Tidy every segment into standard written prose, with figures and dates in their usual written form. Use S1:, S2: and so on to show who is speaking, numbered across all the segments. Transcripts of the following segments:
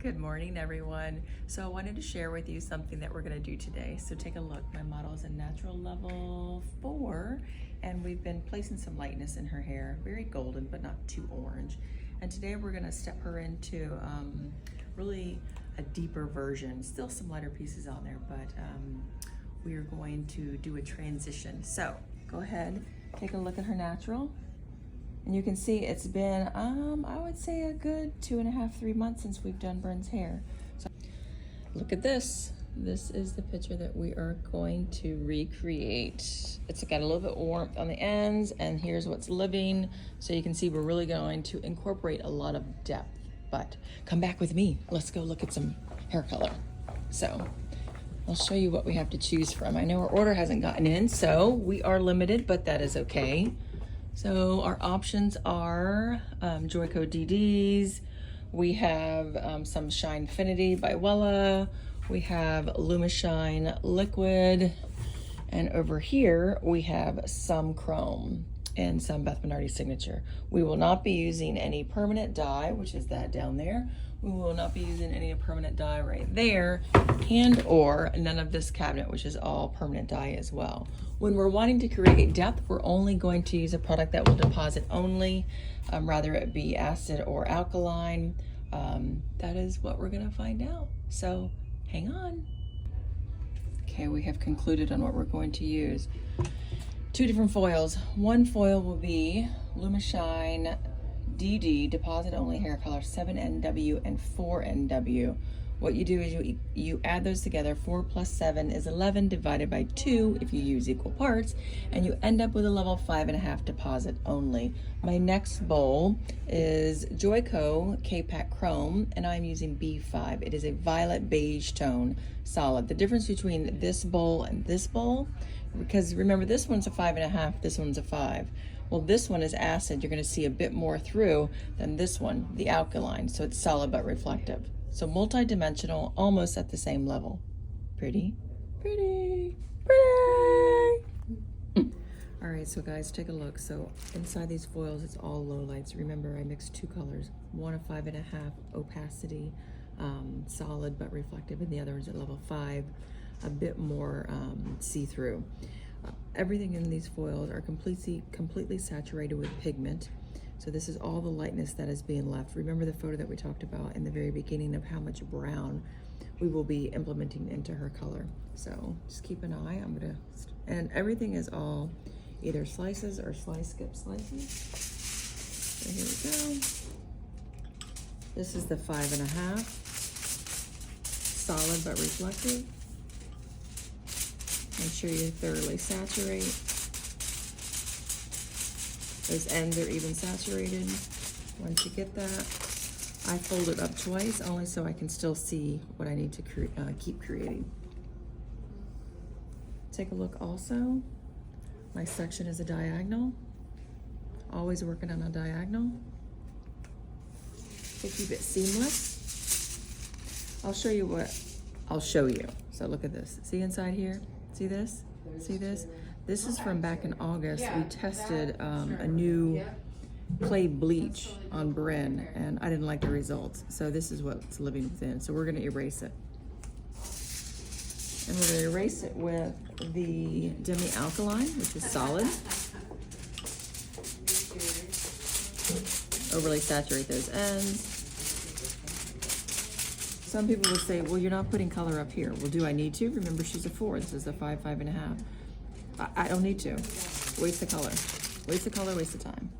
S1: Good morning, everyone. So I wanted to share with you something that we're going to do today. So take a look. My model is a natural level 4, and we've been placing some lightness in her hair. Very golden, but not too orange. And today we're going to step her into really a deeper version. Still some lighter pieces on there, but we are going to do a transition. So go ahead, take a look at her natural. And you can see it's been, I would say a good 2.5, 3 months since we've done Bryn's hair. So look at this. This is the picture that we are going to recreate. It's got a little bit of warmth on the ends, and here's what's living. So you can see we're really going to incorporate a lot of depth. But come back with me. Let's go look at some hair color. So I'll show you what we have to choose from. I know our order hasn't gotten in, so we are limited, but that is okay. So our options are Joico DDs, we have some Shinefinity by Wella, we have Lumishine Liquid, and over here we have some Chrome and some Beth Benardi Signature. We will not be using any permanent dye, which is that down there. We will not be using any permanent dye right there, and or none of this cabinet, which is all permanent dye as well. When we're wanting to create depth, we're only going to use a product that will deposit only, rather it be acid or alkaline. That is what we're gonna find out. So hang on. Okay, we have concluded on what we're going to use. 2 different foils. One foil will be Lumishine DD, deposit only hair color, 7NW and 4NW. What you do is you add those together. 4 plus 7 is 11 divided by 2 if you use equal parts, and you end up with a level 5.5 deposit only. My next bowl is Joico K-Pack Chrome, and I'm using B5. It is a violet beige tone solid. The difference between this bowl and this bowl, because remember this one's a 5.5, this one's a 5. Well, this one is acid. You're going to see a bit more through than this one, the alkaline. So it's solid but reflective. So multi-dimensional, almost at the same level. Pretty, pretty, pretty. All right, so guys, take a look. So inside these foils, it's all low lights. Remember, I mixed 2 colors. One a 5.5 opacity, solid but reflective, and the other is at level 5, a bit more see-through. Everything in these foils are completely saturated with pigment. So this is all the lightness that is being left. Remember the photo that we talked about in the very beginning of how much brown we will be implementing into her color. So just keep an eye. And everything is all either slices or skip slices. So here we go. This is the 5.5, solid but reflective. Make sure you thoroughly saturate. Those ends are even saturated. Once you get that, I fold it up twice, only so I can still see what I need to keep creating. Take a look also. My section is a diagonal. Always working on a diagonal to keep it seamless. I'll show you what I'll show you. So look at this. See inside here? See this? See this? This is from back in August. We tested a new clay bleach on Bryn, and I didn't like the results. So this is what's living within. So we're gonna erase it. And we're gonna erase it with the Demi Alkaline, which is solid. Overly saturate those ends. Some people would say, well, you're not putting color up here. Well, do I need to? Remember, she's a 4. This is a 5, 5.5. I don't need to. Waste the color. Waste the color, waste the time.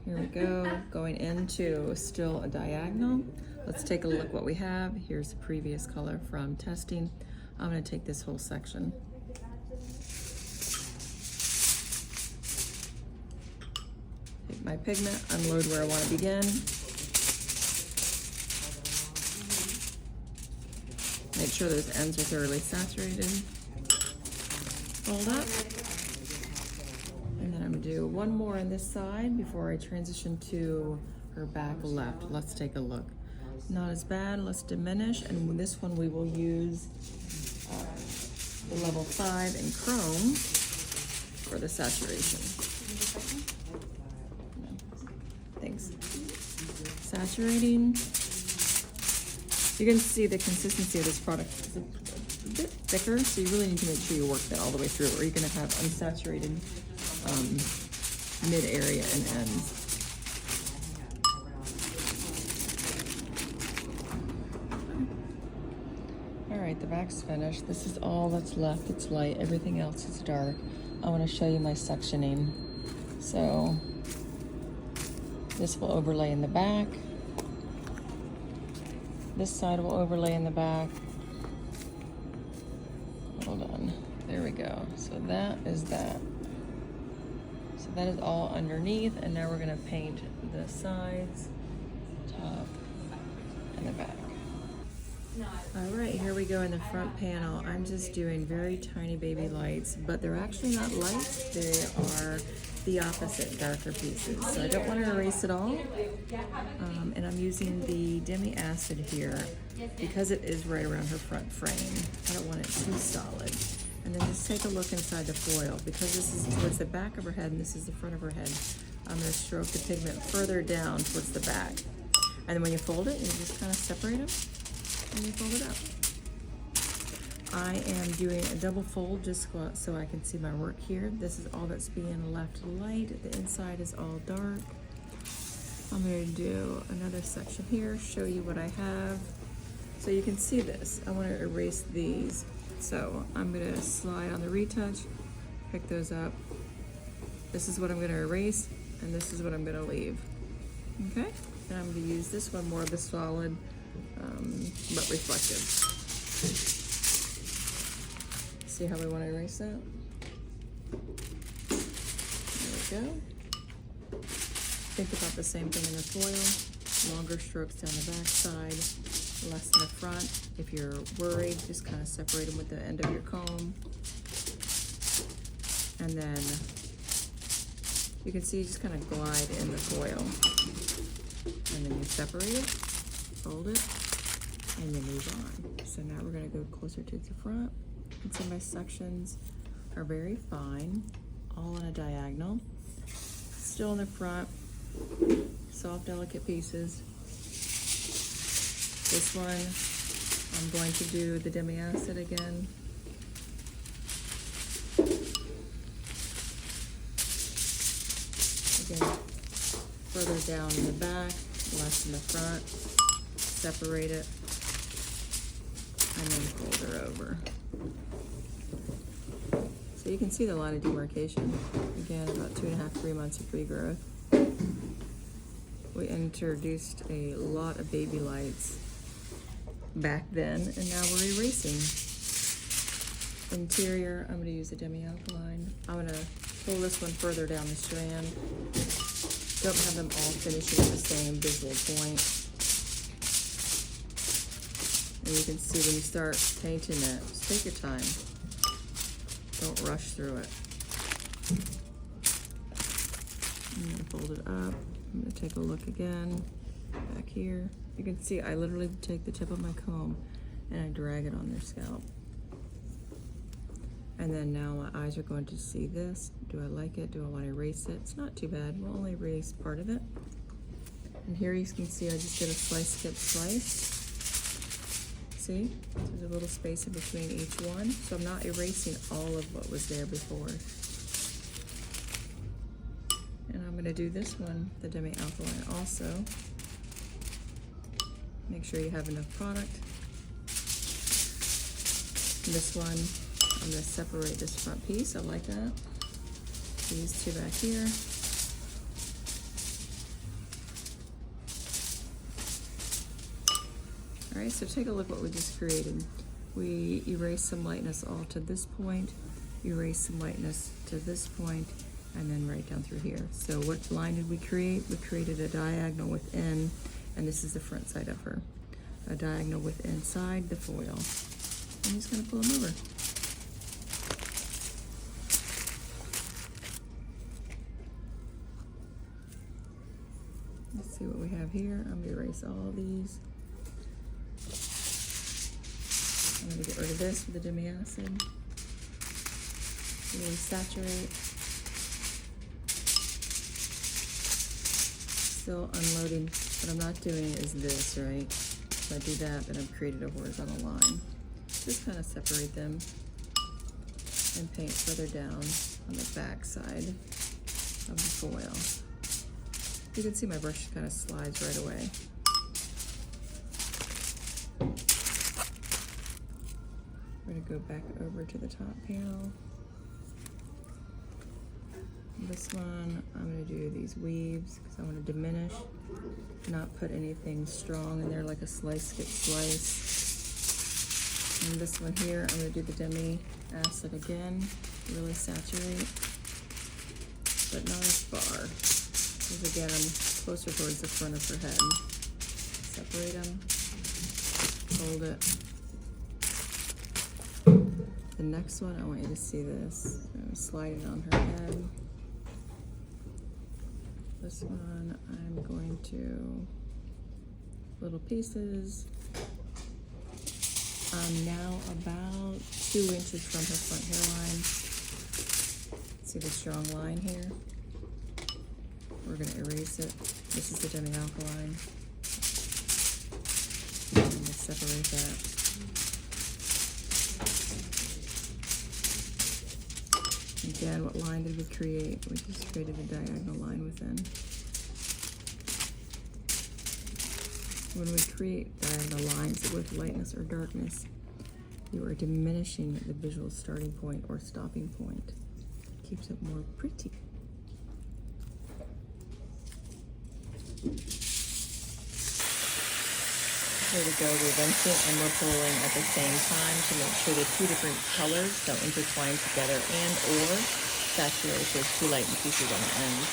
S1: Here we go, going into still a diagonal. Let's take a look what we have. Here's the previous color from testing. I'm gonna take this whole section. Take my pigment, unload where I wanna begin. Make sure those ends are thoroughly saturated. Fold up. And then I'm gonna do one more on this side before I transition to her back left. Let's take a look. Not as bad, let's diminish. And with this one we will use the level 5 in chrome for the saturation. Thanks. Saturating. You can see the consistency of this product is a bit thicker, so you really need to make sure you work that all the way through, or you're gonna have unsaturated mid area and ends. All right, the back's finished. This is all that's left. It's light, everything else is dark. I wanna show you my sectioning. So this will overlay in the back. This side will overlay in the back. Hold on, there we go. So that is that. So that is all underneath, and now we're gonna paint the sides, top, and the back. All right, here we go in the front panel. I'm just doing very tiny baby lights, but they're actually not lights. They are the opposite, darker pieces. So I don't want to erase it all. And I'm using the Demi acid here because it is right around her front frame. I don't want it too solid. And then just take a look inside the foil. Because this is towards the back of her head and this is the front of her head, I'm going to stroke the pigment further down towards the back. And then when you fold it, you just kind of separate them and you fold it up. I am doing a double fold just so I can see my work here. This is all that's being left light. The inside is all dark. I'm going to do another section here, show you what I have. So you can see this. I want to erase these. So I'm going to slide on the retouch, pick those up. This is what I'm going to erase, and this is what I'm going to leave. Okay? And I'm going to use this one more of the solid, but reflective. See how we want to erase that? There we go. Think about the same thing in the foil. Longer strokes down the back side, less in the front. If you're worried, just kind of separate them with the end of your comb. And then you can see you just kind of glide in the foil. And then you separate it, fold it, and you move on. So now we're going to go closer to the front. And so my sections are very fine, all on a diagonal. Still in the front, soft, delicate pieces. This one, I'm going to do the Demi acid again. Again, further down in the back, less in the front. Separate it, and then fold her over. So you can see the line of demarcation. Again, about 2.5, 3 months of regrowth. We introduced a lot of baby lights back then, and now we're erasing. Interior, I'm going to use a Demi alkaline. I'm going to pull this one further down the strand. Don't have them all finishing at the same visual point. And you can see when you start painting it, just take your time. Don't rush through it. I'm going to fold it up. I'm going to take a look again back here. You can see I literally take the tip of my comb and I drag it on their scalp. And then now my eyes are going to see this. Do I like it? Do I want to erase it? It's not too bad. We'll only erase part of it. And here you can see I just did a slice, skip, slice. See? There's a little space in between each one. So I'm not erasing all of what was there before. And I'm going to do this one, the Demi alkaline also. Make sure you have enough product. This one, I'm going to separate this front piece. I like that. These two back here. All right, so take a look what we just created. We erased some lightness all to this point, erased some lightness to this point, and then right down through here. So what line did we create? We created a diagonal within, and this is the front side of her. A diagonal with inside the foil. I'm just gonna pull them over. Let's see what we have here. I'm gonna erase all of these. I'm going to get rid of this with the Demi acid. Really saturate. Still unloading. What I'm not doing is this, right? If I do that, then I've created a horizontal line. Just kind of separate them and paint further down on the back side of the foil. You can see my brush kind of slides right away. We're going to go back over to the top panel. This one, I'm going to do these weaves because I want to diminish, not put anything strong in there like a slice skip slice. And this one here, I'm going to do the Demi acid again, really saturate, but not as far. Because again, I'm closer towards the front of her head. Separate them, hold it. The next one, I want you to see this. I'm sliding on her head. This one, I'm going to little pieces. I'm now about 2 inches from her front hairline. See the strong line here? We're going to erase it. This is the Demi Alkaline. I'm going to separate that. Again, what line did we create? We just created a diagonal line within. When we create diagonal lines with lightness or darkness, you are diminishing the visual starting point or stopping point. It keeps it more pretty. Here we go, we're rinsing and we're pulling at the same time to make sure the two different colors don't intertwine together and or saturate if there's two light pieces on the ends.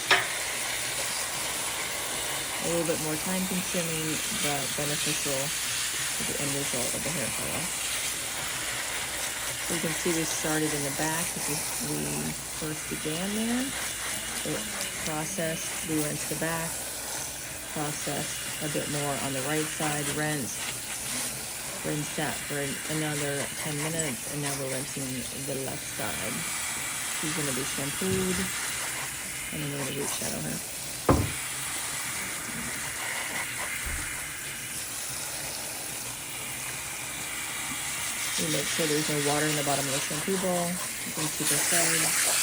S1: A little bit more time consuming, but beneficial to the end result of the hair color. So you can see we started in the back because we first began there. It processed, we rinsed the back, processed a bit more on the right side, rinsed that for another 10 minutes, and now we're rinsing the left side. She's going to be shampooed, and then we're going to root shadow her. We make sure there's no water in the bottom of the shampoo bowl. You can see the sides.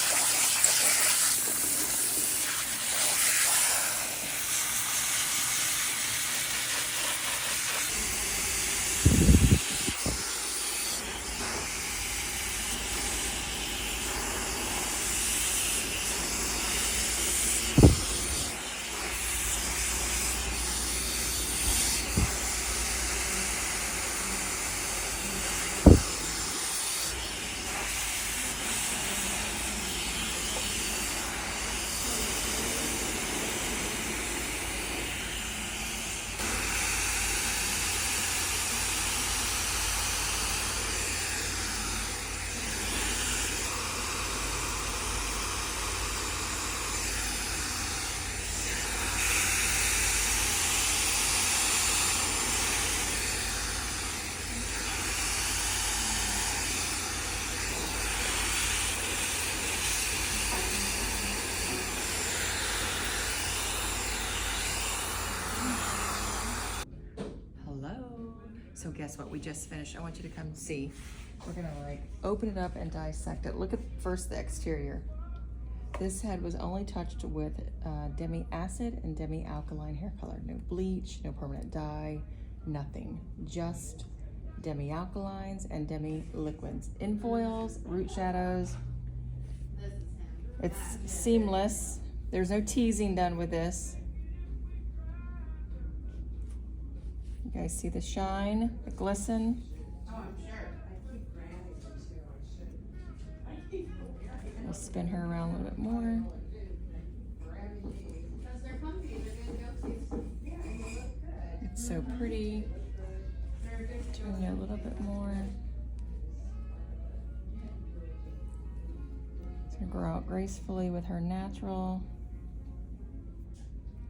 S1: So guess what, we just finished. I want you to come see. We're gonna like open it up and dissect it. Look at first the exterior. This head was only touched with Demi Acid and Demi Alkaline hair color. No bleach, no permanent dye, nothing. Just Demi Alkalines and Demi Liquids. In foils, root shadows. It's seamless. There's no teasing done with this. You guys see the shine, the glisten?
S2: Oh, I'm sure. I keep grabbing them too. I keep grabbing
S1: We'll spin her around a little bit more.
S2: because they're comfy. They're good go-tos. Yeah, they look good.
S1: It's so pretty.
S2: They're good.
S1: Turn it a little bit more. It's gonna grow out gracefully with her natural.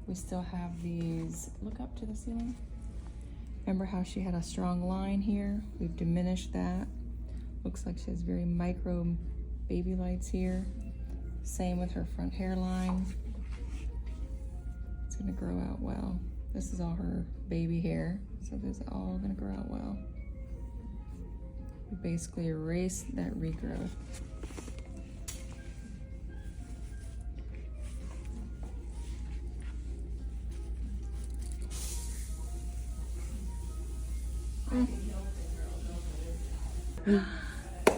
S1: We still have these, look up to the ceiling. Remember how she had a strong line here? We've diminished that. Looks like she has very micro baby lights here. Same with her front hairline. It's gonna grow out well. This is all her baby hair. So this is all gonna grow out well. We basically erase that regrowth.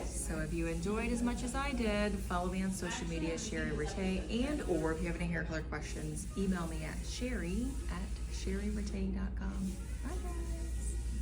S1: So if you enjoyed as much as I did, follow me on social media, Sherry Rattay, and or if you have any hair color questions, email me at sherry@sherryrate.com. Bye guys.